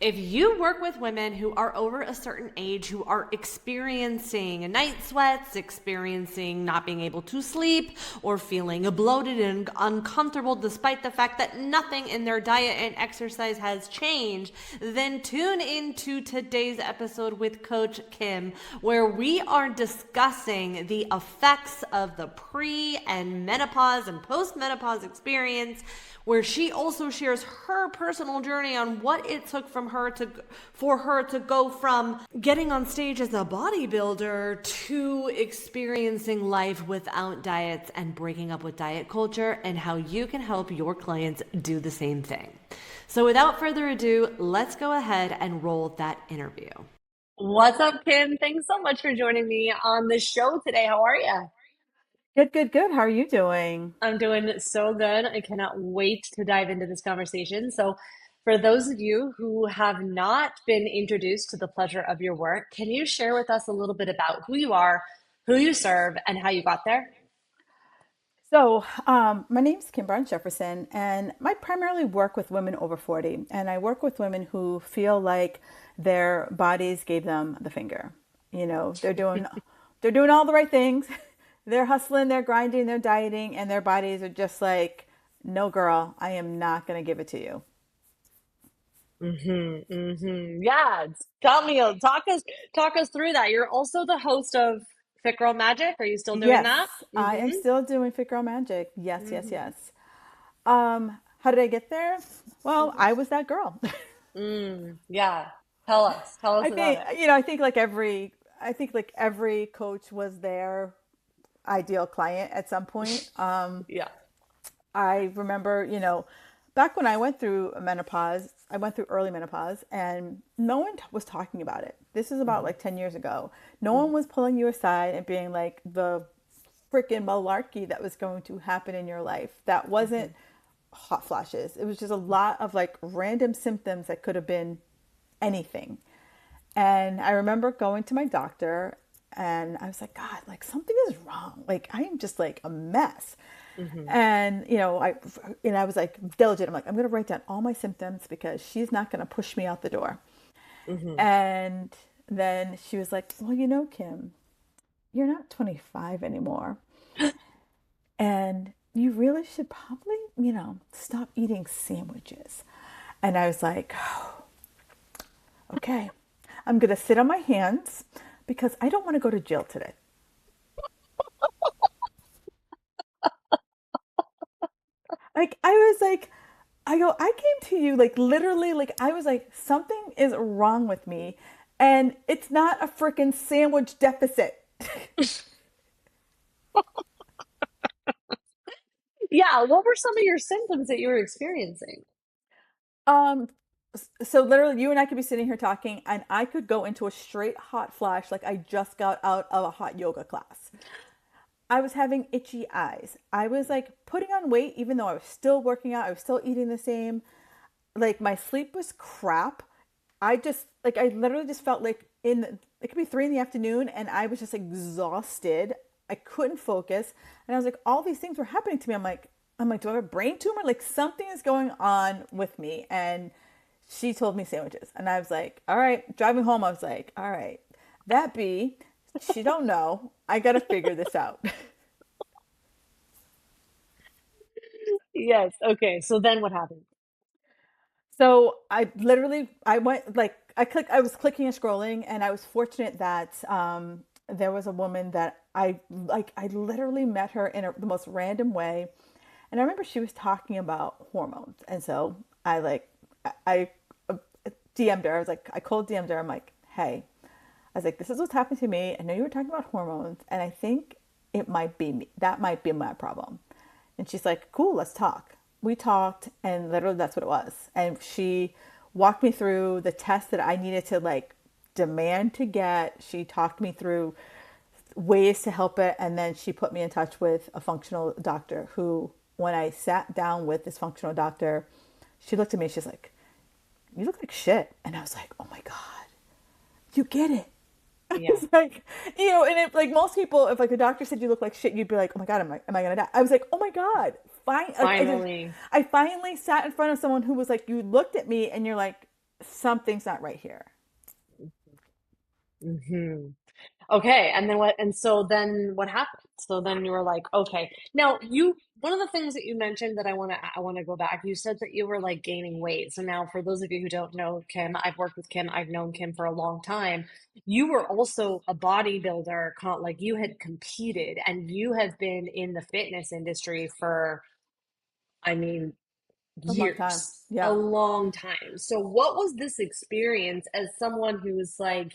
If you work with women who are over a certain age, who are experiencing night sweats, experiencing not being able to sleep, or feeling bloated and uncomfortable despite the fact that nothing in their diet and exercise has changed, then tune into today's episode with Coach Kim, where we are discussing the effects of the pre and menopause and post menopause experience, where she also shares her personal journey on what it took for her to go from getting on stage as a bodybuilder to experiencing life without diets and breaking up with diet culture, and how you can help your clients do the same thing. So without further ado, let's go ahead and roll that interview. What's up, Kim? Thanks so much for joining me on the show today. How are you? Good, good, good. How are you doing? I'm doing so good. I cannot wait to dive into this conversation. So, for those of you who have not been introduced to the pleasure of your work, can you share with us a little bit about who you are, who you serve, and how you got there? My name's Kim Jefferson, and I primarily work with women over 40. And I work with women who feel like their bodies gave them the finger. You know, they're doing all the right things. They're hustling, they're grinding, they're dieting, and their bodies are just like, no, girl, I am not going to give it to you. Yeah, tell me, talk us through that. You're also the host of Fit Girl Magic. Are you still doing that? Yes, I am still doing Fit Girl Magic. Yes, yes, yes. How did I get there? Well, I was that girl. Yeah, tell us I about think, it. I think like every coach was their ideal client at some point. Yeah. I remember, back when I went through menopause, I went through early menopause and no one was talking about it. This is about Mhm. like 10 years ago. No one Mhm. was pulling you aside and being like the freaking malarkey that was going to happen in your life. That wasn't Mhm. hot flashes. It was just a lot of like random symptoms that could have been anything. And I remember going to my doctor and I was like, God, like something is wrong. Like I am just like a mess. Mhm. And I was like diligent. I'm like, I'm gonna write down all my symptoms because she's not gonna push me out the door. Mhm. And then she was like, well, Kim, you're not 25 anymore. And you really should probably, stop eating sandwiches. And I was like, oh, okay, I'm going to sit on my hands because I don't want to go to jail today. Like, I was like, I came to you like literally, like, I was like, something is wrong with me. And it's not a freaking sandwich deficit. Yeah, what were some of your symptoms that you were experiencing? Um, so literally, you and I could be sitting here talking, and I could go into a straight hot flash, like I just got out of a hot yoga class. I was having itchy eyes. I was like putting on weight, even though I was still working out. I was still eating the same. Like my sleep was crap. I literally just felt like it could be 3 in the afternoon, and I was just exhausted. I couldn't focus, and I was like, all these things were happening to me. I'm like, do I have a brain tumor? Like something is going on with me. And she told me sandwiches, and I was like, all right. Driving home, I was like, all right, that be, she don't know. I gotta figure this out. Yes. Okay. So then what happened? So I went like I was clicking and scrolling, and I was fortunate that there was a woman that I literally met her in the most random way, and I remember she was talking about hormones, and so I DM'd her. I was like, I cold DM'd her. I'm like, hey, I was like, this is what's happened to me. I know you were talking about hormones, and I think it might be me. That might be my problem. And she's like, cool, let's talk. We talked, and literally that's what it was. And she walked me through the test that I needed to like demand to get. She talked me through ways to help it. And then she put me in touch with a functional doctor who, when I sat down with this functional doctor, she looked at me, she's like, you look like shit. And I was like, oh my God, you get it. Yeah. It's like, and if like most people, if like a doctor said you look like shit, you'd be like, oh my God, am I gonna die? I was like, oh my God, fine. Like Finally. I finally sat in front of someone who was like, you looked at me and you're like, something's not right here. Hmm. Okay, and then what? And so then what happened? So then you were like, okay. Now you, one of the things that you mentioned that I want to go back. You said that you were like gaining weight. So now, for those of you who don't know Kim, I've worked with Kim. I've known Kim for a long time. You were also a bodybuilder, like you had competed, and you have been in the fitness industry for, I mean, A long time. years, a Yeah. long time. So what was this experience as someone who's like,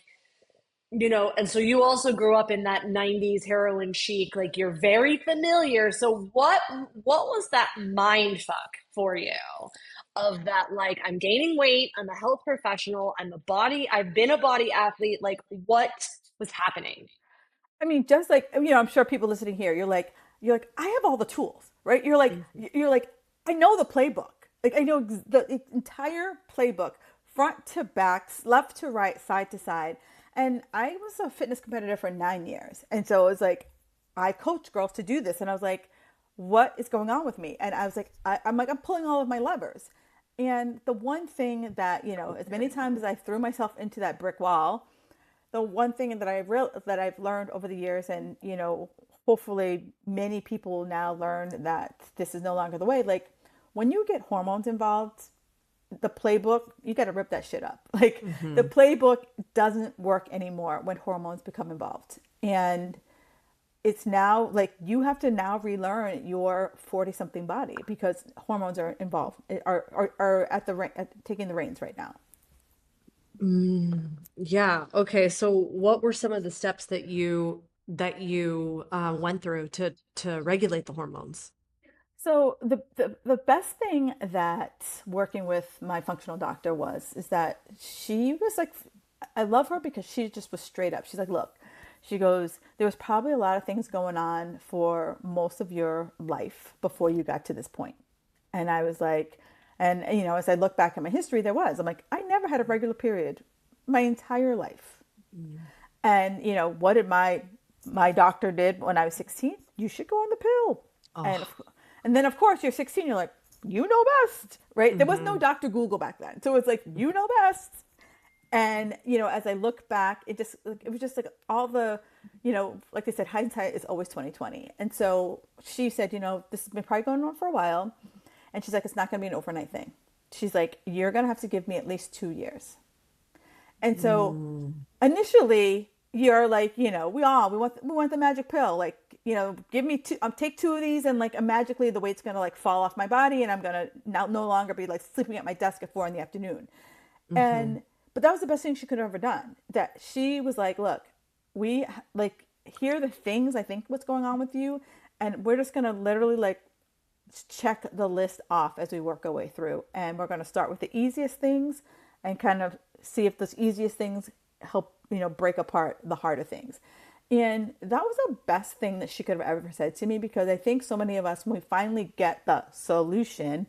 and so you also grew up in that 90s heroin chic, like you're very familiar. So what was that mind fuck for you of that, like, I'm gaining weight, I'm a health professional, I've been a body athlete, like what was happening? I mean, just like, I'm sure people listening here, you're like, I have all the tools, right? You're like, I know the playbook. Like, I know the entire playbook, front to back, left to right, side to side. And I was a fitness competitor for 9 years. And so it was like, I coach girls to do this. And I was like, what is going on with me? And I was like, I'm pulling all of my levers. And the one thing that, as many times as I threw myself into that brick wall, the one thing that I've learned over the years, and hopefully many people now learn that this is no longer the way. Like, when you get hormones involved, the playbook, you got to rip that shit up. Like, the Mm-hmm. playbook doesn't work anymore when hormones become involved, and it's now like you have to now relearn your 40 something body because hormones are involved, are at taking the reins right now. Yeah. Okay. So what were some of the steps that you went through to regulate the hormones? So the best thing that working with my functional doctor is that she was like, I love her because she just was straight up. She's like, look, she goes, there was probably a lot of things going on for most of your life before you got to this point. And I was like, and as I look back at my history, I'm like, I never had a regular period my entire life. Mm. And what did my doctor did when I was 16? You should go on the pill. And Oh. and then of course you're 16, you're like, you know best, right? There was no Hmm. Dr. Google back then. So it's like, you know best. And as I look back, it was just like all the, like they said, hindsight is always 2020. And so she said, this has been probably going on for a while. And she's like, it's not going to be an overnight thing. She's like, you're going to have to give me at least 2 years. And so Mm. initially you're like, we want the magic pill. Like, give me two, take two of these and like magically the weight's gonna like fall off my body and I'm gonna now no longer be like sleeping at my desk at 4 PM. Hmm. And but that was the best thing she could have ever done. That she was like, look, we like here are the things I think what's going on with you, and we're just gonna literally like check the list off as we work our way through. And we're gonna start with the easiest things and kind of see if those easiest things help, break apart the harder things. And that was the best thing that she could have ever said to me because I think so many of us, when we finally get the solution,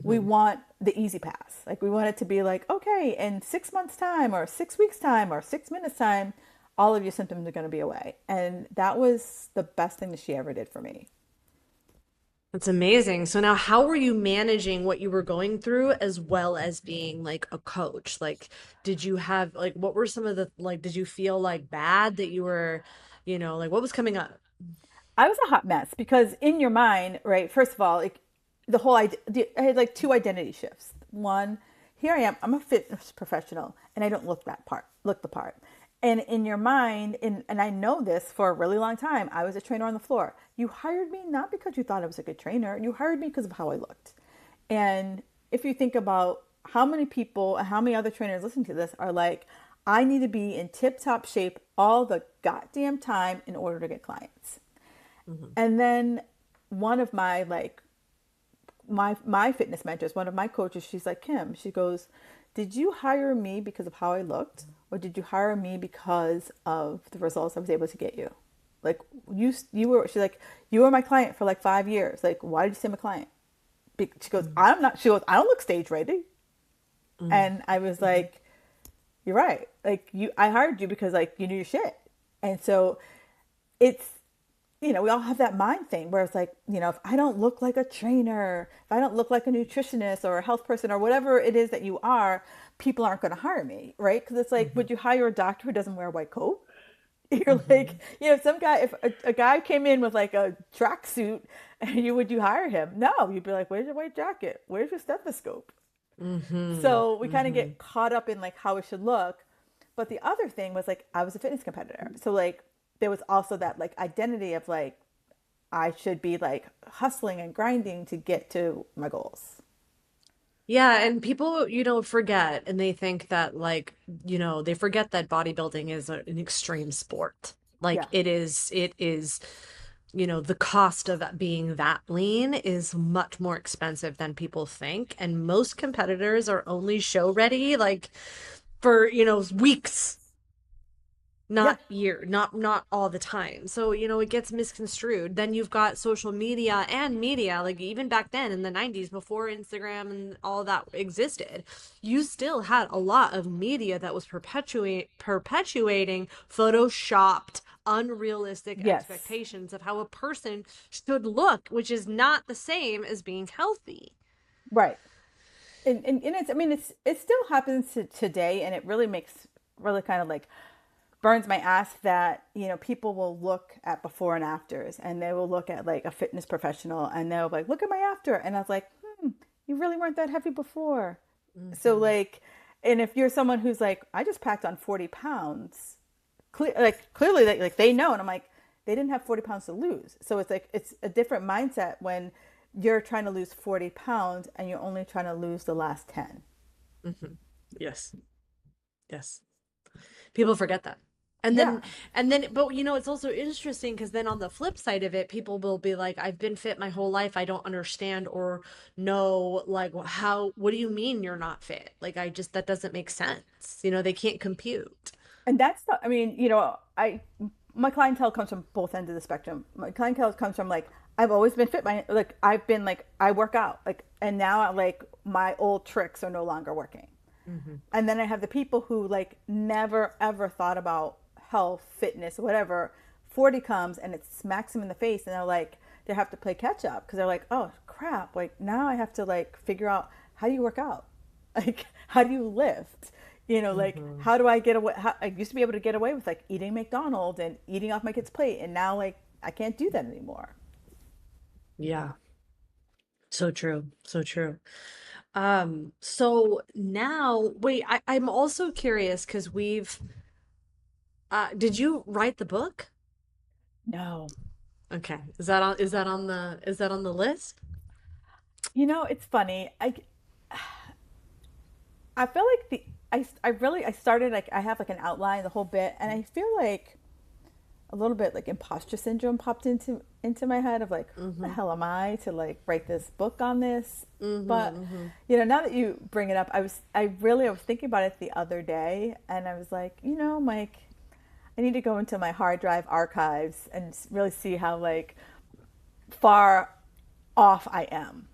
we Hmm. want the easy pass. Like we want it to be like, okay, in 6 months' time or 6 weeks' time or 6 minutes' time, all of your symptoms are going to be away. And that was the best thing that she ever did for me. That's amazing. So now how were you managing what you were going through as well as being like a coach? Like, did you have like what were some of the like did you feel like bad that you were, like what was coming up? I was a hot mess because in your mind, right? First of all, like the whole idea, I had like two identity shifts. One, here I am, I'm a fitness professional, and I don't look the part. And in your mind, and I know this for a really long time, I was a trainer on the floor. You hired me not because you thought I was a good trainer. You hired me because of how I looked. And if you think about how many people, how many other trainers listening to this are like, I need to be in tip top shape all the goddamn time in order to get clients. Hmm. And then one of my like my fitness mentors, one of my coaches, she's like, Kim, she goes, did you hire me because of how I looked, or did you hire me because of the results I was able to get you? Like you were, she's like, you were my client for like 5 years. Like, why did you say I'm a client? She goes, I'm not. She goes, I don't look stage ready. And I was like, you're right. Like I hired you because like you knew your shit. And so it's we all have that mind thing where it's like, if I don't look like a trainer, if I don't look like a nutritionist or a health person or whatever it is that you are, people aren't going to hire me, right? Because it's like, Hmm. would you hire a doctor who doesn't wear a white coat? You're like, Hmm. some guy, if a guy came in with like a tracksuit, and would you hire him? No, you'd be like, where's your white jacket? Where's your stethoscope? Hmm. So we kind of Hmm. get caught up in like how it should look. But the other thing was like, I was a fitness competitor. So like, there was also that like identity of like, I should be like hustling and grinding to get to my goals. Yeah, and people, forget and they think that they forget that bodybuilding is an extreme sport. Like Yeah. it is, the cost of being that lean is much more expensive than people think. And most competitors are only show ready for, weeks, Yeah. not not all the time. So it gets misconstrued. Then you've got social media and media, like even back then in the 90s, before Instagram and all that existed, you still had a lot of media that was perpetuating photoshopped unrealistic Yes. expectations of how a person should look, which is not the same as being healthy. Right. And it's, I mean, it still happens today, and it really makes, really kind of like burns my ass that, people will look at before and afters, and they will look at like a fitness professional, and they'll be like, look at my after. And I was like, you really weren't that heavy before. So Hmm. like, and if you're someone who's like, I just packed on 40 pounds, clearly they know. And I'm like, they didn't have 40 pounds to lose. So it's like, it's a different mindset when you're trying to lose 40 pounds and you're only trying to lose the last 10. Hmm. Yes. Yes. People forget that. And Yeah. then, but it's also interesting because then on the flip side of it, people will be like, I've been fit my whole life. I don't understand or know, like, what do you mean you're not fit? Like, that doesn't make sense. They can't compute. And that's the, I mean, my clientele comes from both ends of the spectrum. My clientele comes from like, I've always been fit. I've been like, I work out, like, and now like my old tricks are no longer working. Hmm. And then I have the people who like never ever thought about health, fitness, whatever. 40 comes and it smacks them in the face, and they're like, they have to play catch up because they're like, oh crap, like now I have to like figure out, how do you work out? Like, how do you lift? Like, Hmm. how do I get away? I used to be able to get away with like eating McDonald's and eating off my kid's plate, and now like I can't do that anymore. Yeah. So true. So true. So now, wait, I'm also curious because did you write the book? No. Okay. Is that on the list? It's funny. I feel like I started like, I have like an outline the whole bit, and I feel like a little bit like imposter syndrome popped into my head of like, who the Mm-hmm. hell am I to like write this book on this? But Mm-hmm. now that you bring it up, I was thinking about it the other day, and I was like, Mike, I need to go into my hard drive archives and really see how like far off I am.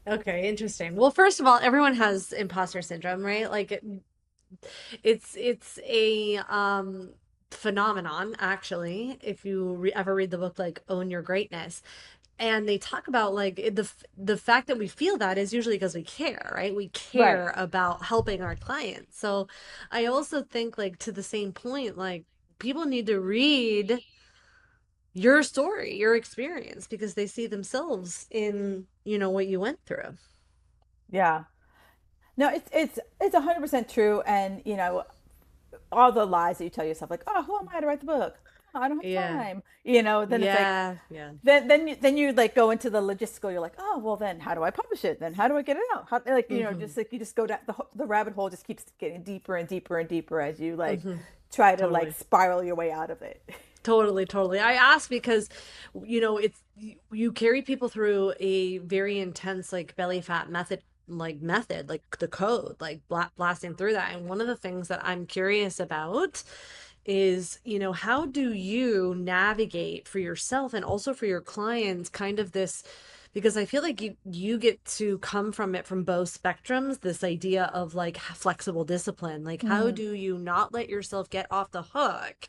Okay, interesting. Well, first of all, everyone has imposter syndrome, right? Like it's a phenomenon actually. If you ever read the book like Own Your Greatness, and they talk about like the fact that we feel that is usually because we care, right? We Right. care about helping our clients. So I also think like to the same point, like people need to read your story, your experience, because they see themselves in, what you went through. Yeah. No, it's 100% true, and all the lies that you tell yourself, like, oh, who am I to write the book? Oh, I don't have Yeah. time. Then it's like, Yeah. Yeah. then you like go into the logistical. You're like, oh, well, then how do I publish it? Then how do I get it out? How, like, Hmm. just like you just go down the rabbit hole just keeps getting deeper and deeper and deeper as you like Hmm. try to like Totally. spiral your way out of it. Totally, totally. I ask because, it's you carry people through a very intense like belly fat method, like the code, like blasting through that. And one of the things that I'm curious about is, how do you navigate for yourself and also for your clients kind of this, because I feel like you get to come from it from both spectrums, this idea of like flexible discipline. Like how Mm. do you not let yourself get off the hook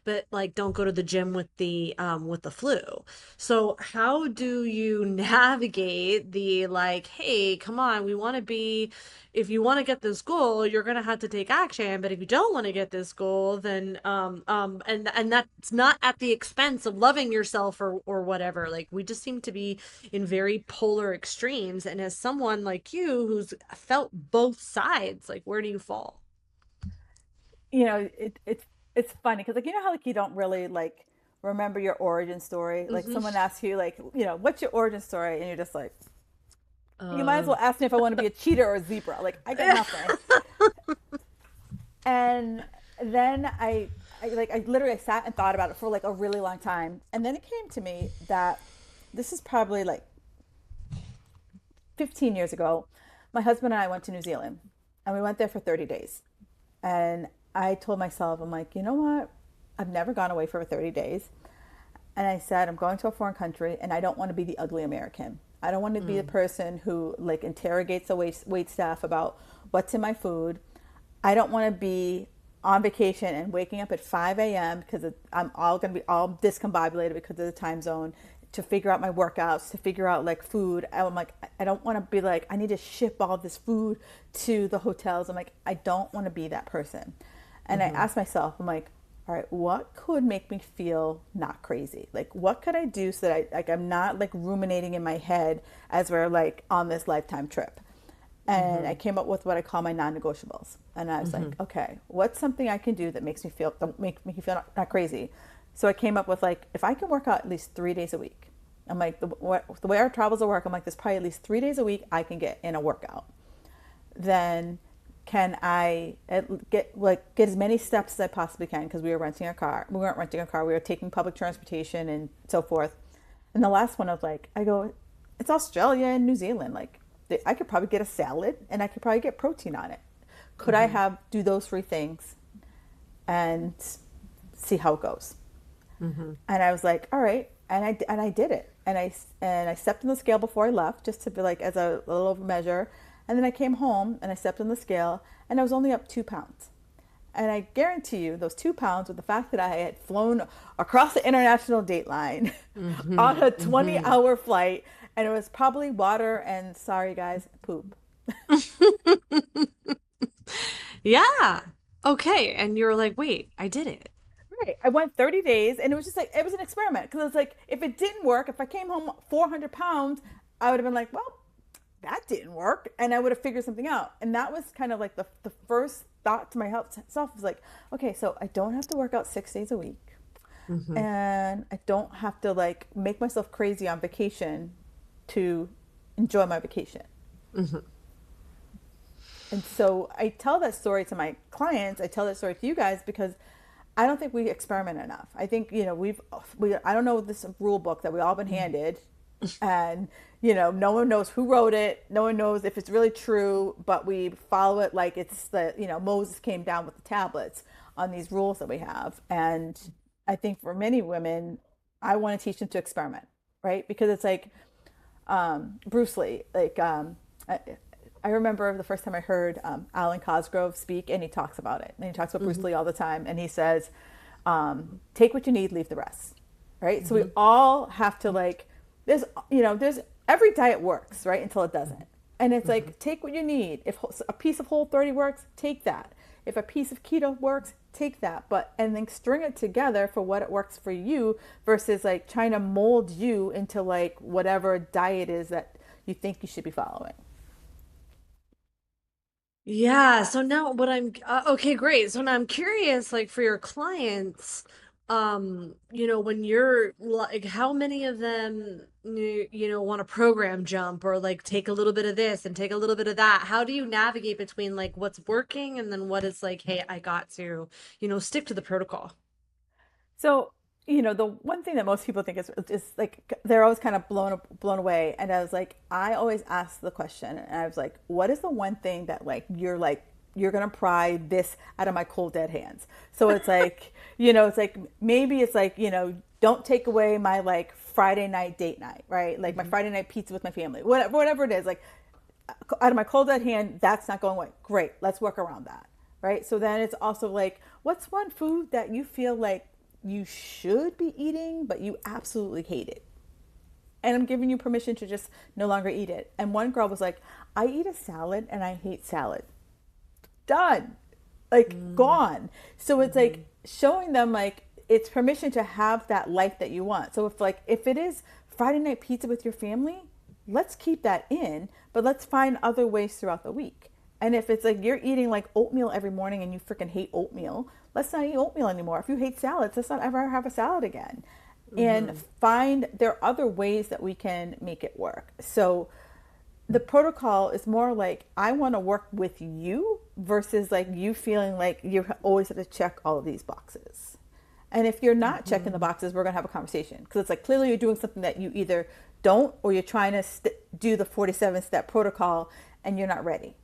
but like don't go to the gym with the flu. So how do you navigate the like, hey, come on, we want to be, if you want to get this goal, you're gonna have to take action. But if you don't want to get this goal, then and that's not at the expense of loving yourself or whatever. Like we just seem to be in very polar extremes. And as someone like you who's felt both sides, like where do you fall? You know, it's funny because like you know how like you don't really like remember your origin story. Like Hmm. someone asks you like what's your origin story, and you're just like you might as Uh, well ask me if I want to be a cheetah or a zebra. Like I got nothing. And then I literally I sat and thought about it for like a really long time, and then it came to me that this is probably like 15 years ago. My husband and I went to New Zealand, and we went there for 30 days. And I told myself, I'm like, you know what? I've never gone away for 30 days. And I said, I'm going to a foreign country and I don't want to be the ugly American. I don't want to be the mm, person who like interrogates the wait staff about what's in my food. I don't want to be on vacation and waking up at 5 a.m. because I'm all going to be all discombobulated because of the time zone to figure out my workouts, to figure out like food. I'm like, I don't want to be like, I need to ship all this food to the hotels. I'm like, I don't want to be that person. And I mhm, asked myself, I'm like, all right, what could make me feel not crazy? Like, what could I do so that I'm not like ruminating in my head as we're like on this lifetime trip? And I mhm, came up with what I call my non-negotiables. And I was like, mhm, okay, what's something I can do that makes me feel that make me feel not crazy? So I came up with like, if I can work out at least 3 days a week, I'm like the way our travels work, I'm like, there's probably at least 3 days a week I can get in a workout. Then can I get as many steps as I possibly can because we were renting a car. We weren't renting a car. We were taking public transportation and so forth. And the last one, I was like, I go, it's Australia and New Zealand. Like, I could probably get a salad and I could probably get protein on it. Could I mhm, have do those three things and see how it goes? mhm. And I was like, all right, and I did it, and I stepped on the scale before I left just to be like as a little measure, and then I came home and I stepped on the scale and I was only up 2 pounds. And I guarantee you, those 2 pounds with the fact that I had flown across the international date line on Mhm. a Mhm. 20-hour flight, and it was probably water and sorry guys, poop. Yeah. Okay. And you're like, wait, I did it. Right. I went 30 days and it was just like, it was an experiment because it's like, if it didn't work, if I came home 400 pounds, I would have been like, well, that didn't work. And I would have figured something out. And that was kind of like the first thought to my health self was like, okay, so I don't have to work out 6 days a week. Hmm. And I don't have to like make myself crazy on vacation to enjoy my vacation. Hmm. And so I tell that story to my clients. I tell that story to you guys because I don't think we experiment enough. I think, I don't know this rule book that we all been handed. And, no one knows who wrote it. No one knows if it's really true, but we follow it like it's Moses came down with the tablets on these rules that we have. And I think for many women, I want to teach them to experiment, right? Because it's like, Bruce Lee. I remember the first time I heard Alan Cosgrove speak, and he talks about it. And he talks about Bruce Hmm. Lee all the time, and he says, "Take what you need, leave the rest." Right. So we Hmm. all have to like. There's every diet works, right, until it doesn't. And it's Hmm. like take what you need. If a piece of Whole30 works, take that. If a piece of keto works, take that. But and then string it together for what it works for you versus like trying to mold you into like whatever diet is that you think you should be following. Yeah. So now what okay, great. So now I'm curious, like for your clients, when you're like, how many of them, want a program jump or like take a little bit of this and take a little bit of that? How do you navigate between like what's working and then what is like, hey, I got to, stick to the protocol? So, the one thing that most people think is like they're always kind of blown away. And I was like, I always ask the question, and I was like, what is the one thing that like you're gonna pry this out of my cold dead hands? So it's like, it's like maybe it's like don't take away my like Friday night date night, right? Like my Hmm. Friday night pizza with my family, whatever it is, like out of my cold dead hand, that's not going away. Great, let's work around that, right? So then it's also like, what's one food that you feel like you should be eating, but you absolutely hate it. And I'm giving you permission to just no longer eat it. And one girl was like, I eat a salad and I hate salad. Done. Like gone. So it's like showing them like it's permission to have that life that you want. So if it is Friday night pizza with your family, let's keep that in, but let's find other ways throughout the week. And if it's like you're eating like oatmeal every morning and you freaking hate oatmeal, let's not eat oatmeal anymore. If you hate salads, let's not ever have a salad again. And find there are other ways that we can make it work. So the protocol is more like I want to work with you versus like you feeling like you always have to check all of these boxes. And if you're not checking the boxes, we're going to have a conversation because it's like clearly you're doing something that you either don't or you're trying to do the 47-step protocol and you're not ready.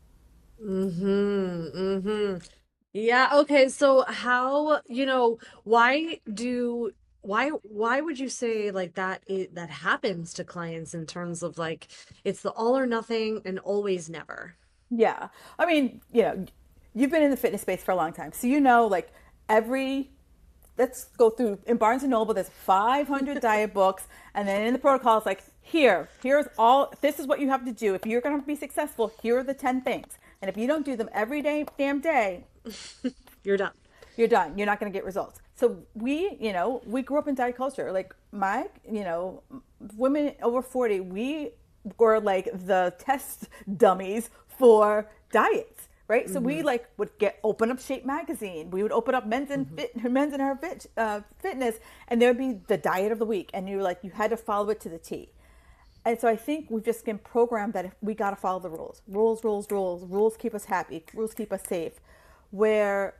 Yeah, okay. So how, why would you say like that happens to clients in terms of like it's the all or nothing and always never? Yeah. I mean, you've been in the fitness space for a long time. So like every let's go through in Barnes and Noble, there's 500 diet books. And then in the protocol, it's like, here's all, this is what you have to do. If you're going to be successful, here are the 10 things. And if you don't do them every damn day, You're done. you're done. You're not going to get results. So we grew up in diet culture. Like women over 40, we were like the test dummies for diets, right? So we like would open up Shape magazine. We would open up Men's and Fitness, and there would be the diet of the week, and you had to follow it to the T. And so I think we've just been programmed that if we got to follow the rules. Rules keep us happy. Rules keep us safe. Where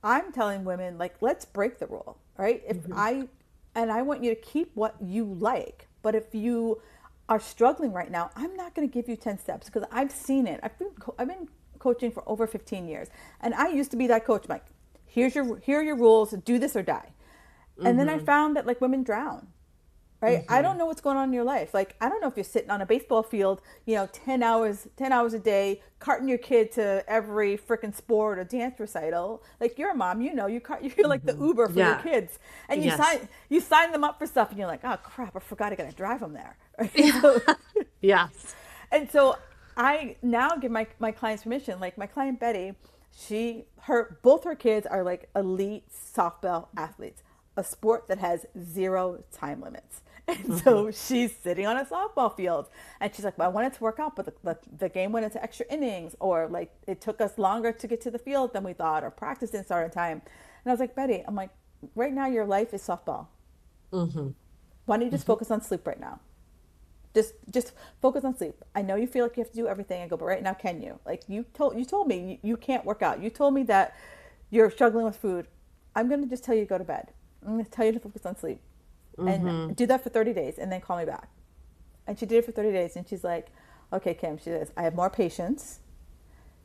I'm telling women, like, let's break the rule, right? I want you to keep what you like. But if you are struggling right now, I'm not going to give you 10 steps because I've seen it. I've been coaching for over 15 years. And I used to be that coach, like, here are your rules, do this or die. And then I found that like women drown. Right? I don't know what's going on in your life. Like, I don't know if you're sitting on a baseball field, 10 hours a day, carting your kid to every freaking sport or dance recital. Like, you're a mom, you're like the Uber for your kids. And you sign them up for stuff and you're like, oh crap, I forgot I got to drive them there. Right? So, Yes. and so I now give my clients permission. Like my client Betty, both her kids are like elite softball athletes, a sport that has 0 time limits. And so she's sitting on a softball field and she's like, well, I wanted to work out, but the game went into extra innings, or like it took us longer to get to the field than we thought, or practice didn't start on time. And I was like, Betty, I'm like, right now your life is softball. Why don't you just focus on sleep right now? Just focus on sleep. I know you feel like you have to do everything. I go, but right now, can you? Like you told me you can't work out. You told me that you're struggling with food. I'm going to just tell you to go to bed. I'm going to tell you to focus on sleep. And do that for 30 days and then call me back. And she did it for 30 days and she's like, okay, Kim, she says, I have more patience.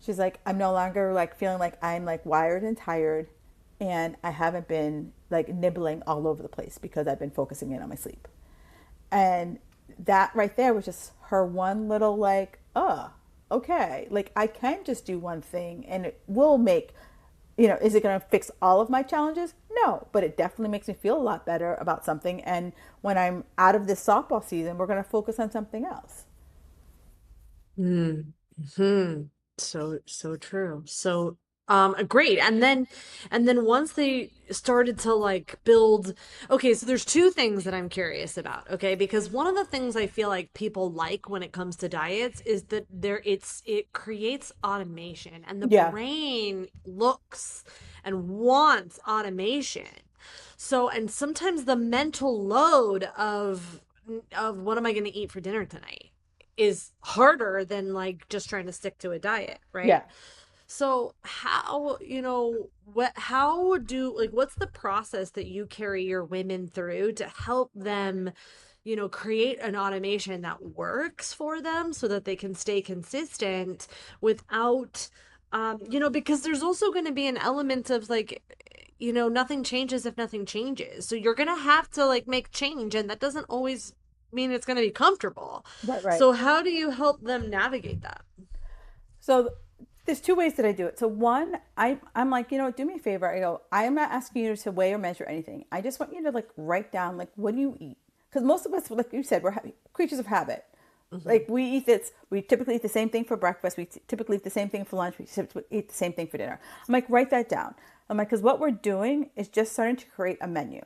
She's like, I'm no longer like feeling like I'm like wired and tired, and I haven't been like nibbling all over the place because I've been focusing in on my sleep. And that right there was just her one little like, oh, okay, like I can just do one thing and it will make, is it going to fix all of my challenges? No, but it definitely makes me feel a lot better about something. And when I'm out of this softball season, we're going to focus on something else. So true. So great. And then once they started to like build, okay, so there's two things that I'm curious about, okay? Because one of the things I feel like people like when it comes to diets is that it creates automation, and the brain looks and wants automation. So, and sometimes the mental load of what am I going to eat for dinner tonight is harder than like just trying to stick to a diet, right? Yeah. So what's the process that you carry your women through to help them, create an automation that works for them so that they can stay consistent without, because there's also going to be an element of like, nothing changes if nothing changes. So you're going to have to like make change, and that doesn't always mean it's going to be comfortable. Right. So how do you help them navigate that? So There's two ways that I do it. So one, I'm like, you know what, do me a favor. I go, I am not asking you to weigh or measure anything. I just want you to like write down like what do you eat? Because most of us, like you said, we're creatures of habit. Like we eat this, we typically eat the same thing for breakfast. We typically eat the same thing for lunch. We typically eat the same thing for dinner. I'm like, write that down. I'm like, because what we're doing is just starting to create a menu.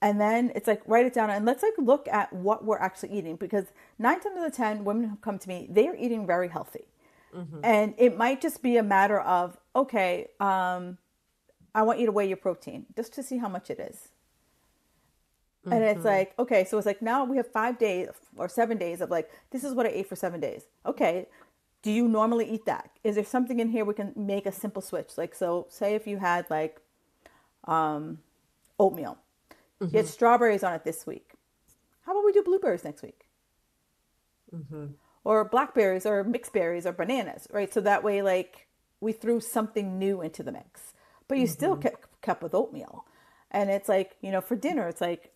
And then it's like, write it down and let's like look at what we're actually eating. Because 9 times out of 10, women who come to me, they are eating very healthy. And it might just be a matter of, okay, I want you to weigh your protein just to see how much it is. And it's like, okay, so it's like now we have 5 days or 7 days of like, this is what I ate for 7 days. Okay, do you normally eat that? Is there something in here we can make a simple switch? Like, so say if you had like oatmeal, you had strawberries on it this week. How about we do blueberries next week? Or blackberries or mixed berries or bananas, right? So that way, like, we threw something new into the mix, but you still kept with oatmeal. And it's like, you know, for dinner, it's like,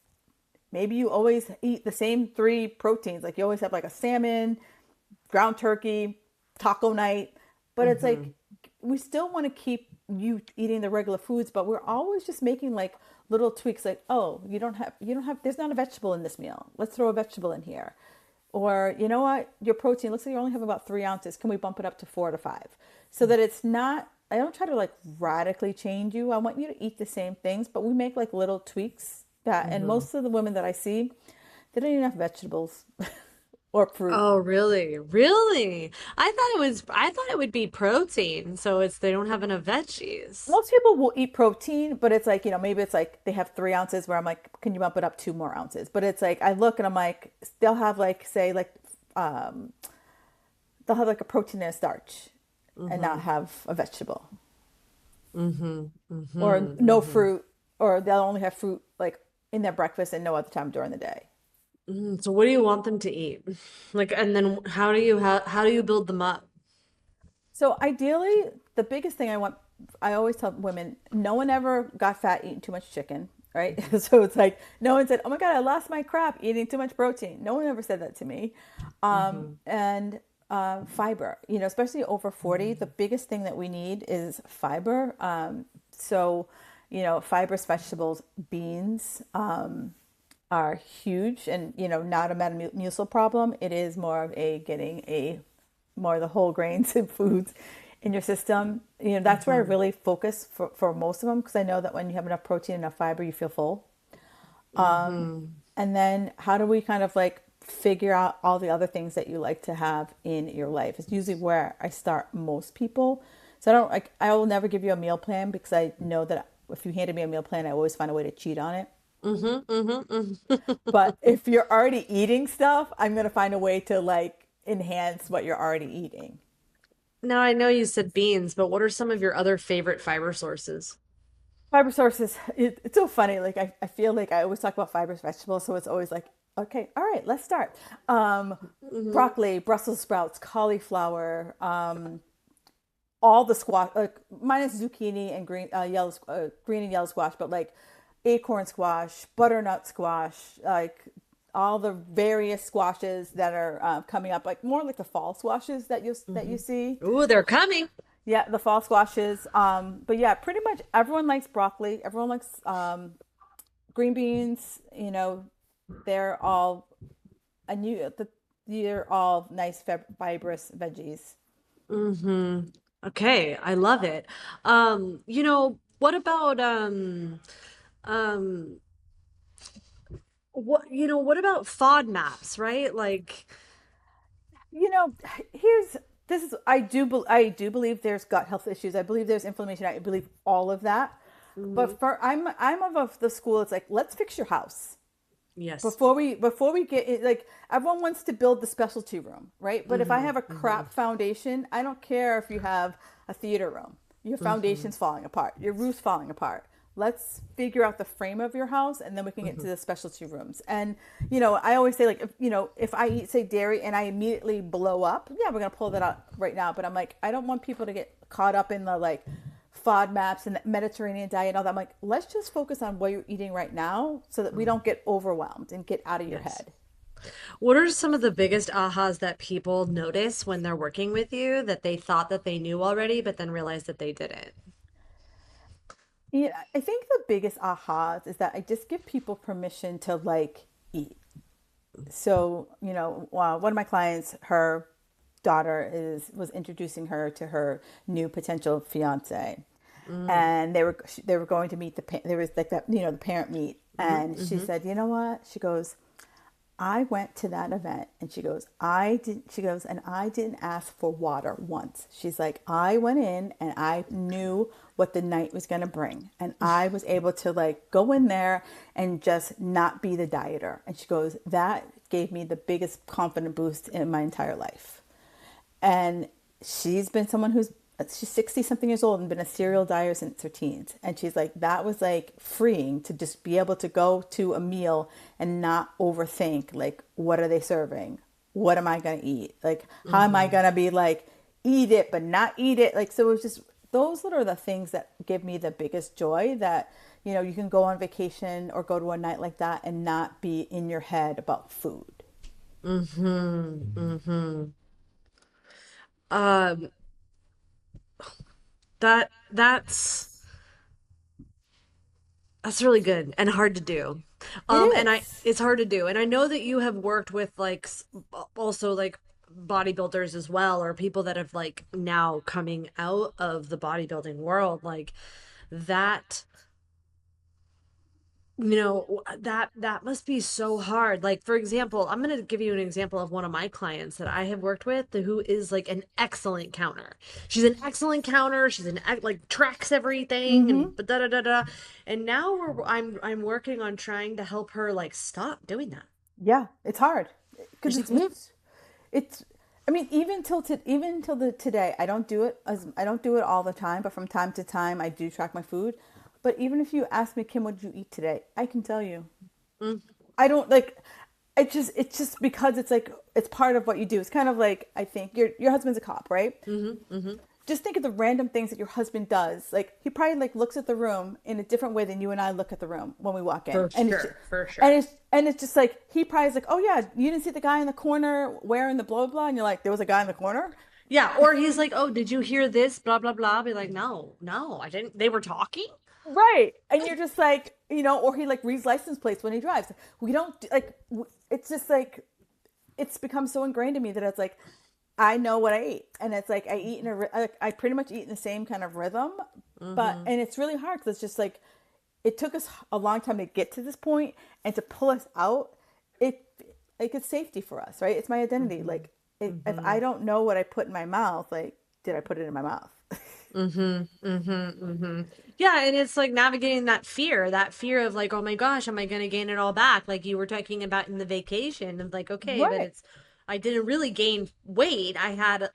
maybe you always eat the same three proteins. Like you always have like a salmon, ground turkey, taco night. But it's like, we still want to keep you eating the regular foods, but we're always just making like little tweaks like, oh, there's not a vegetable in this meal. Let's throw a vegetable in here. Or, you know what, your protein looks like you only have about 3 ounces. Can we bump it up to 4 to 5? So that it's not, I don't try to like radically change you. I want you to eat the same things, but we make like little tweaks that, and most of the women that I see, they don't even have vegetables or fruit. Oh, really? Really? I thought it would be protein, so it's they don't have enough veggies. Most people will eat protein, but it's like, you know, maybe it's like they have 3 ounces where I'm like, can you bump it up 2 more ounces? But it's like, I look and I'm like, they'll have like, say like, they'll have like a protein and a starch and not have a vegetable or no fruit, or they'll only have fruit like in their breakfast and no other time during the day. So what do you want them to eat? Like, and then how do you build them up? So ideally, the biggest thing I always tell women, no one ever got fat eating too much chicken, right? So it's like, no one said, oh my God, I lost my crap eating too much protein. No one ever said that to me. And fiber, you know, especially over 40, the biggest thing that we need is fiber. So, you know, fibrous vegetables, beans, are huge and, you know, not a metamucil problem. It is more of a getting more of the whole grains and foods in your system. You know, that's where I really focus for most of them, because I know that when you have enough protein, enough fiber, you feel full. And then how do we kind of like figure out all the other things that you like to have in your life? It's usually where I start most people. So I will never give you a meal plan, because I know that if you handed me a meal plan, I always find a way to cheat on it. But if you're already eating stuff, I'm going to find a way to like enhance what you're already eating. Now I know you said beans, but what are some of your other favorite fiber sources? Fiber sources, it's so funny. Like I feel like I always talk about fibrous vegetables. So it's always like, okay, all right, let's start. Broccoli, Brussels sprouts, cauliflower, all the squash, minus zucchini and green and yellow squash, but like acorn squash, butternut squash, like all the various squashes that are coming up, like more like the fall squashes that you see. Ooh, they're coming. Yeah, the fall squashes. But yeah, pretty much everyone likes broccoli. Everyone likes green beans. You know, they're all they're all nice fibrous veggies. Okay, I love it. You know, what about um what about FODMAPs, right? Like, You know, this is I do believe there's gut health issues. I believe there's inflammation. I believe all of that. But I'm of the school. It's like, let's fix your house yes. before we get it. Like, everyone wants to build the specialty room, right? But if I have a crap foundation, I don't care if you have a theater room. Your foundation's falling apart. Your roof's falling apart. Let's figure out the frame of your house, and then we can get into the specialty rooms. And, you know, I always say, like, if I eat, say, dairy and I immediately blow up, yeah, we're going to pull that out right now. But I'm like, I don't want people to get caught up in the, like, FODMAPs and the Mediterranean diet and all that. I'm like, let's just focus on what you're eating right now so that we don't get overwhelmed and get out of your head. What are some of the biggest ahas that people notice when they're working with you that they thought that they knew already, but then realized that they didn't? Yeah, I think the biggest ahas is that I just give people permission to like eat. So, one of my clients, her daughter was introducing her to her new potential fiance, Mm, and they were going to meet there was like that, the parent meet, hmm and she hmm said, you know what? She goes, I went to that event, and she goes, and I didn't ask for water once. She's like, I went in and I knew what the night was going to bring. And I was able to like go in there and just not be the dieter. And she goes, that gave me the biggest confident boost in my entire life. And she's been someone she's 60 something years old and been a serial dieter since her teens. And she's like, that was like freeing to just be able to go to a meal and not overthink, like, what are they serving? What am I going to eat? Like, how am I hmm going to be like, eat it, but not eat it? Like, so it was just, those are the things that give me the biggest joy, that, you can go on vacation or go to a night like that and not be in your head about food. hmm Um, that's really good and hard to do. It And I is. it's hard to do. And I know that you have worked with like also like bodybuilders as well, or people that have like now coming out of the bodybuilding world, like that that must be so hard. Like, for example, I'm going to give you an example of one of my clients that I have worked with who is like an excellent counter. She's an excellent counter. Like tracks everything Mm-hmm. and da da da da. And now I'm working on trying to help her like stop doing that. Yeah, it's hard And because she's like, it's. I mean, even till the today, I don't do it all the time, but from time to time, I do track my food. But even if you ask me, Kim, what did you eat today? I can tell you. mm, I don't like. It's just because it's like it's part of what you do. It's kind of like, I think your husband's a cop, right? mm-hmm. Just think of the random things that your husband does. Like, he probably like looks at the room in a different way than you and I look at the room when we walk in, For and sure, for and sure. it's just like he probably is like, oh yeah, you didn't see the guy in the corner wearing the blah blah blah, and you're like, there was a guy in the corner. Yeah, or he's like, "Oh, did you hear this? Blah blah blah." Be like, "No, no, I didn't. They were talking." Right. And you're just like, or he like reads license plates when he drives. We don't like, it's just like, it's become so ingrained in me that it's like, I know what I eat. And it's like, I eat I pretty much eat in the same kind of rhythm. Mm-hmm. And it's really hard because it's just like, it took us a long time to get to this point, and to pull us out. It, like, it's safety for us, right? It's my identity. Mm-hmm. Like, if Mm-hmm. I don't know what I put in my mouth, like, did I put it in my mouth? Mm-hmm. Mm-hmm. Mm-hmm. Yeah, and it's like navigating that fear of like, oh my gosh, am I gonna gain it all back? Like you were talking about in the vacation of like, okay, but Right. I didn't really gain weight. I had,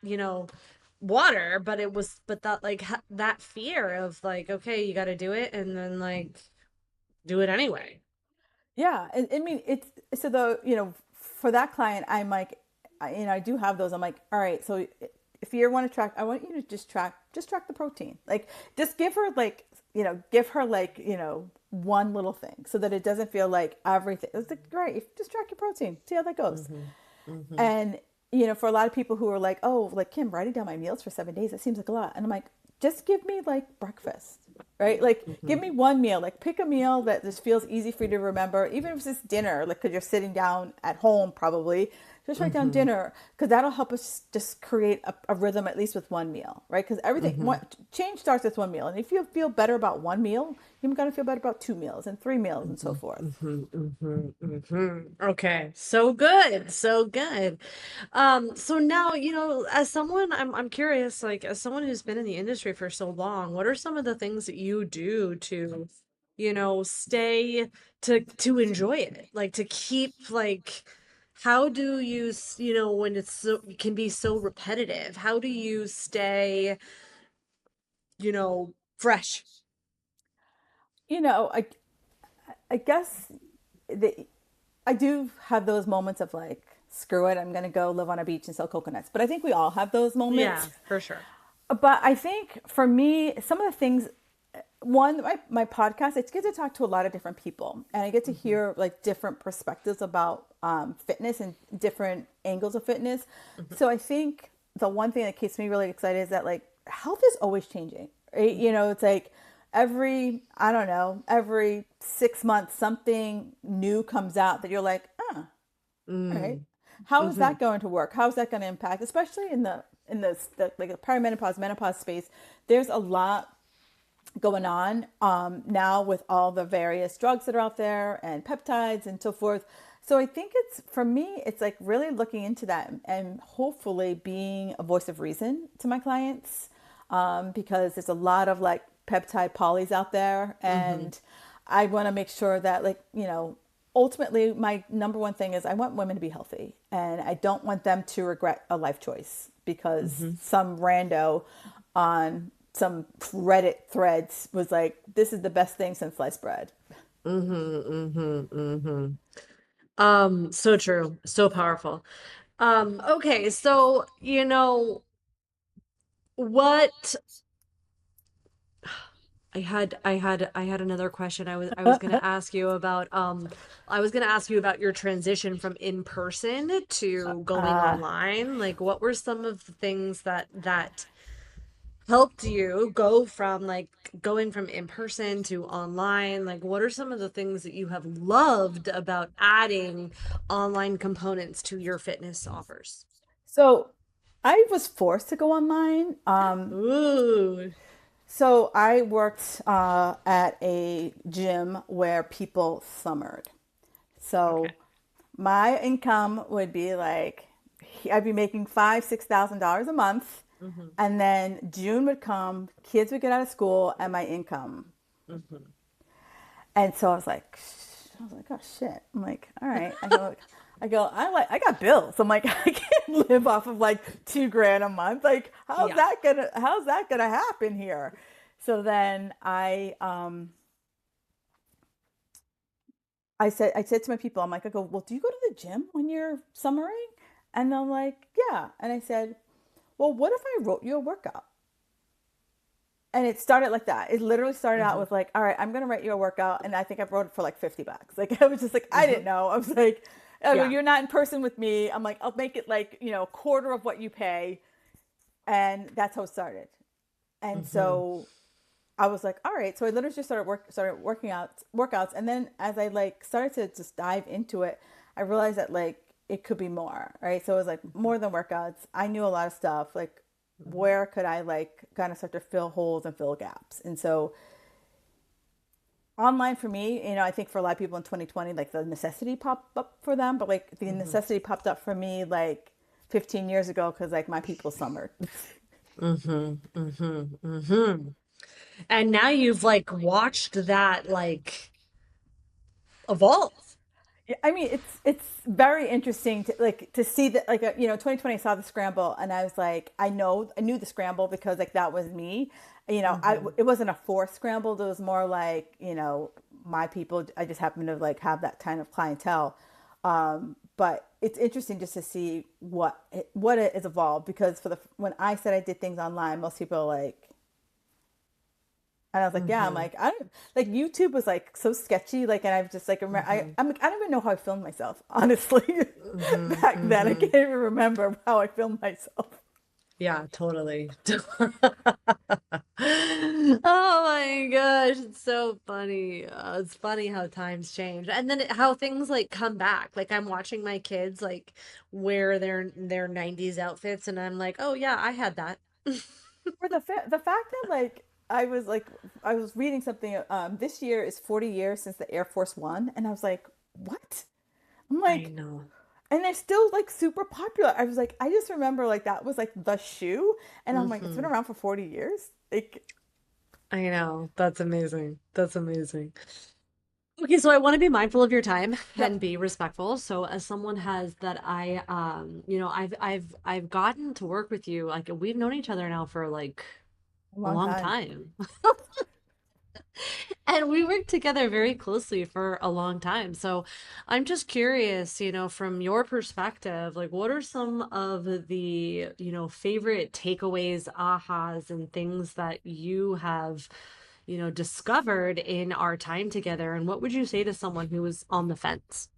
water, but but that like that fear of like, okay, you got to do it, and then like do it anyway. Yeah, and I mean, it's so for that client, I'm like, I do have those. I'm like, all right, so if you want to track, I want you to just track the protein. Like, just give her like one little thing, so that it doesn't feel like everything. It's like, great, just track your protein, see how that goes. Mm-hmm. Mm-hmm. And for a lot of people who are like, oh, like, Kim, writing down my meals for 7 days, that seems like a lot. And I'm like, just give me like breakfast, right? Like, Mm-hmm. give me one meal. Like, pick a meal that just feels easy for you to remember, even if it's just dinner. Like, because you're sitting down at home, probably. Just write down Mm-hmm. dinner, because that'll help us just create a rhythm, at least with one meal, right? Because Mm-hmm. change starts with one meal, and if you feel better about one meal, you're gonna feel better about 2 meals and 3 meals and so Mhm, forth. mhm, mhm, mhm. Okay, so good, so good. So now, as someone, I'm curious, like as someone who's been in the industry for so long, what are some of the things that you do to, stay to enjoy it? Like to keep like how do you, when it can be so repetitive, how do you stay, fresh? I guess the, I do have those moments of like, screw it, I'm gonna go live on a beach and sell coconuts. But I think we all have those moments. Yeah, for sure. But I think for me, some of the things, one, my podcast, I get to talk to a lot of different people and I get to Mm-hmm. hear like different perspectives about fitness and different angles of fitness. Mm-hmm. So I think the one thing that keeps me really excited is that like health is always changing, right? You know, it's like every, I don't know, every 6 months, something new comes out that you're like, ah, all right, Mm-hmm. how is Mm-hmm. that going to work? How is that going to impact, especially in the like the perimenopause, menopause space? There's a lot going on now with all the various drugs that are out there and peptides and so forth. So I think it's for me, it's like really looking into that and hopefully being a voice of reason to my clients because there's a lot of like peptide polys out there, Mm-hmm. and I want to make sure that like ultimately my number one thing is I want women to be healthy and I don't want them to regret a life choice because Mm-hmm. some rando on some Reddit threads was like, this is the best thing since sliced bread. Mm-hmm. Mm-hmm. Mm-hmm. So true, so powerful. Okay, so what I had another question. I was gonna ask you about I was gonna ask you about your transition from in person to going Uh, online. Like what were some of the things that helped you go from like going from in person to online? Like what are some of the things that you have loved about adding online components to your fitness offers? so I was forced to go online. Ooh. So I worked at a gym where people summered. Okay. So my income would be like I'd be making $5,000-6,000 a month, Mm-hmm. and then June would come, kids would get out of school, and my income. Mm-hmm. And so I was like, oh shit. I'm like, all right. I got bills. I'm like, I can't live off of like 2 grand a month. Like, Yeah. how's that gonna happen here? So then I said to my people, I'm like, I go, well, do you go to the gym when you're summering? And they're like, yeah. And I said, well, what if I wrote you a workout? And it started like that. It literally started out Mm-hmm. with like, all right, I'm gonna write you a workout, and I think I wrote it for like $50. Like I was just like, I Mm-hmm. didn't know. I was like, I go, Yeah. you're not in person with me. I'm like, I'll make it like a quarter of what you pay, and that's how it started. And Mm-hmm. so I was like, all right. So I literally just started working out workouts, and then as I like started to just dive into it, I realized that like it could be more, right? So it was like more than workouts. I knew a lot of stuff, like Mm-hmm. where could I like kind of start to fill holes and fill gaps, and so online for me, I think for a lot of people in 2020, like the necessity popped up for them, but like the Mm-hmm. necessity popped up for me like 15 years ago because like my people summered. Mm-hmm. Mm-hmm. Mm-hmm. And now you've like watched that like evolve. I mean, it's very interesting to see that 2020 I saw the scramble and I was like, I knew the scramble because like that was me. Mm-hmm. It wasn't a forced scramble. It was more like my people. I just happened to like have that kind of clientele. But it's interesting just to see what it has evolved because when I said I did things online, most people are like, and I was like, yeah, I'm Mm-hmm. like, I don't like YouTube was like so sketchy. Like, and I've just like, Mm-hmm. I'm like, I don't even know how I filmed myself, honestly. Mm-hmm. Back then, I Mm-hmm. can't even remember how I filmed myself. Yeah, totally. Oh my gosh, it's so funny. It's funny how times change, and then how things like come back. Like I'm watching my kids like wear their 90s outfits, and I'm like, oh yeah, I had that. For the fact that like I was reading something. This year is 40 years since the Air Force One, and I was like, what? I'm I like, know. and they're still like super popular. I was like, I just remember like that was like the shoe, and I'm like, it's been Hmm. around for 40 years. Like, I know. That's amazing. That's amazing. Okay, so I want to be mindful of your time and yep, be respectful. So as someone has that I've gotten to work with you, like we've known each other now for like a a long long time. time. And we worked together very closely for a long time. So I'm just curious, from your perspective, like what are some of the favorite takeaways, ahas, and things that you have discovered in our time together? And what would you say to someone who was on the fence?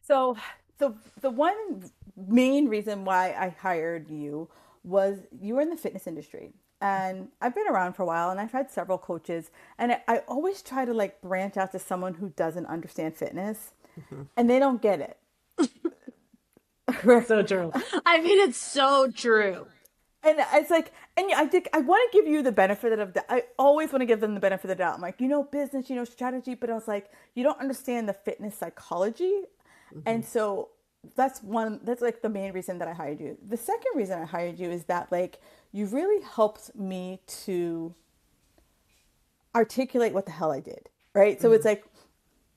So the one main reason why I hired you was you were in the fitness industry. And I've been around for a while and I've had several coaches and I always try to like branch out to someone who doesn't understand fitness Mhm. and they don't get it. So true. I mean, it's so true. And it's like, and I think I want to give you the benefit of the, I always want to give them the benefit of the doubt. I'm like, business, strategy, but I was like, you don't understand the fitness psychology. Mhm. And so that's like the main reason that I hired you. The second reason I hired you is that like, you really helped me to articulate what the hell I did. Right. So it's Mhm. like,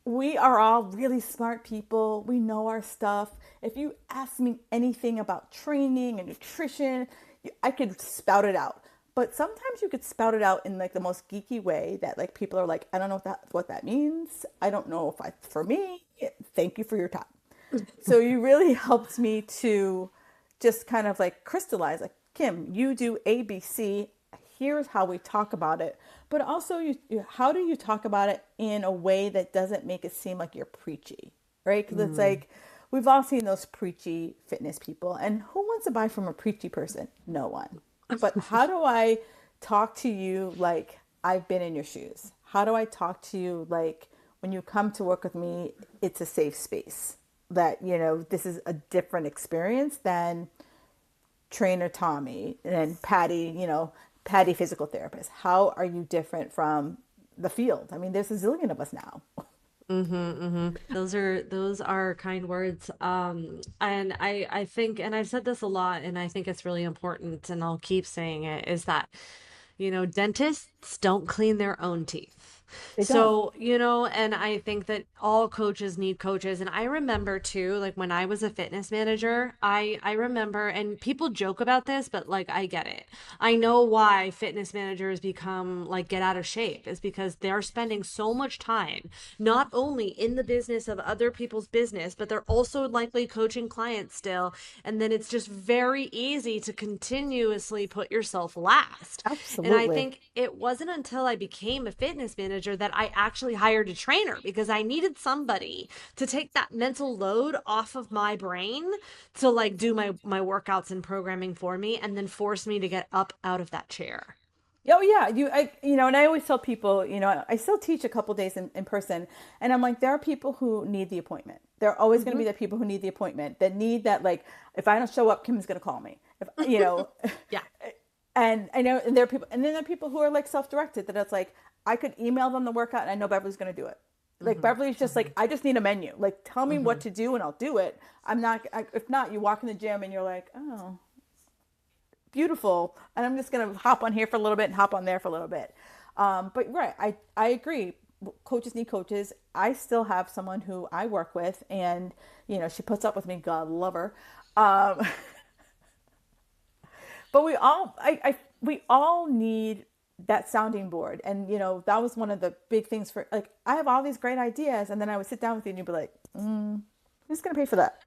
we are all really smart people. We know our stuff. If you ask me anything about training and nutrition, I could spout it out. But sometimes you could spout it out in like the most geeky way that like people are like, I don't know what that means. I don't know if I for me. Thank you for your time. So you really helped me to just kind of like crystallize like Kim, you do ABC. Here's how we talk about it. But also how do you talk about it in a way that doesn't make it seem like you're preachy, right? Because it's Mm. like we've all seen those preachy fitness people and who wants to buy from a preachy person? No one. But how do I talk to you like I've been in your shoes? How do I talk to you like when you come to work with me, it's a safe space? That, this is a different experience than trainer Tommy and Patty, Patty physical therapist. How are you different from the field? I mean, there's a zillion of us now. Those are kind words. And I think, and I've said this a lot, and I think it's really important, and I'll keep saying it, is that, dentists don't clean their own teeth. They don't. So, and I think that all coaches need coaches. And I remember too, like when I was a fitness manager, I remember, and people joke about this, but like I get it. I know why fitness managers become like get out of shape is because they're spending so much time not only in the business of other people's business, but they're also likely coaching clients still. And then it's just very easy to continuously put yourself last. And I Absolutely. think it wasn't until I became a fitness manager that I actually hired a trainer because I needed somebody to take that mental load off of my brain to like do my workouts and programming for me and then force me to get up out of that chair. Oh yeah, and I always tell people, I still teach a couple days in person, and I'm like, there are people who need the appointment. There are always going to Hmm. be the people who need the appointment that need that, like, if I don't show up, Kim's going to call me. If you know, Yeah. and I know, and there are people, and then there are people who are like self-directed that it's like I could email them the workout, and I know Beverly's going to do it. Like Hmm. Beverly's just Hmm. like, I just need a menu. Like, tell me what Hmm. to do, and I'll do it. If not, you walk in the gym and you're like, oh, beautiful, and I'm just gonna hop on here for a little bit and hop on there for a little bit. But right, I agree. Coaches need coaches. I still have someone who I work with, and she puts up with me. God love her. Um, but we all need that sounding board, and that was one of the big things for like I have all these great ideas, and then I would sit down with you and you'd be like, who's gonna pay for that?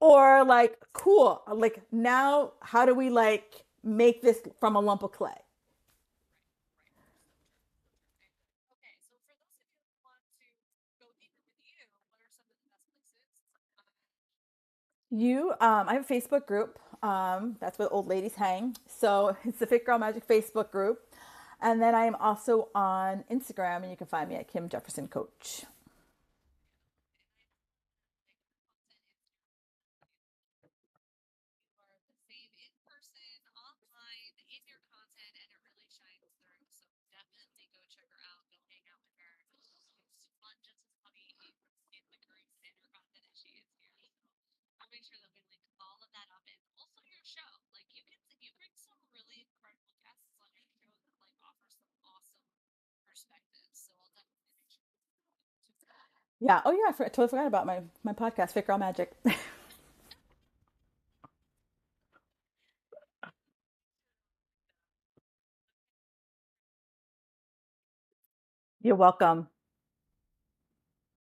Or like, cool, like now how do we like make this from a lump of clay? I have a Facebook group. That's where old ladies hang. So it's the Fit Girl Magic Facebook group. And then I am also on Instagram, and you can find me at Kim Jefferson Coach. Yeah. Oh, yeah. I totally forgot about my podcast, Fit Girl Magic. You're welcome.